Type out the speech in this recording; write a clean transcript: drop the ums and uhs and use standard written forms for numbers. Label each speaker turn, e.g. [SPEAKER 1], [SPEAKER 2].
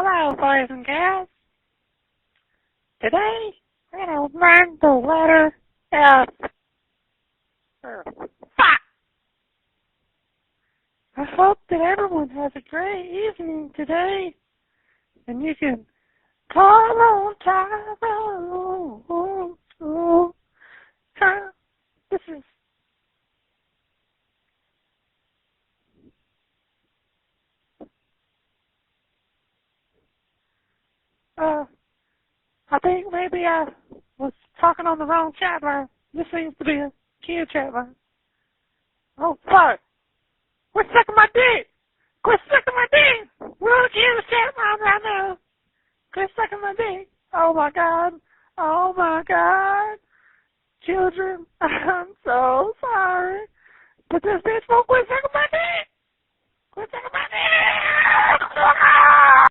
[SPEAKER 1] Hello, boys and girls. Today, we're going to learn the letter F. Fuck! I hope that everyone has a great evening today, and you can call on Tyrone. This is I think maybe I was talking on the wrong chat line. This seems to be a kid chat line. Oh, fuck. Quit sucking my dick. Quit sucking my dick. We're on the kid chat line right now. Quit sucking my dick. Oh, my God. Oh, my God. Children, I'm so sorry. But this bitch won't quit sucking my dick. Quit sucking my dick.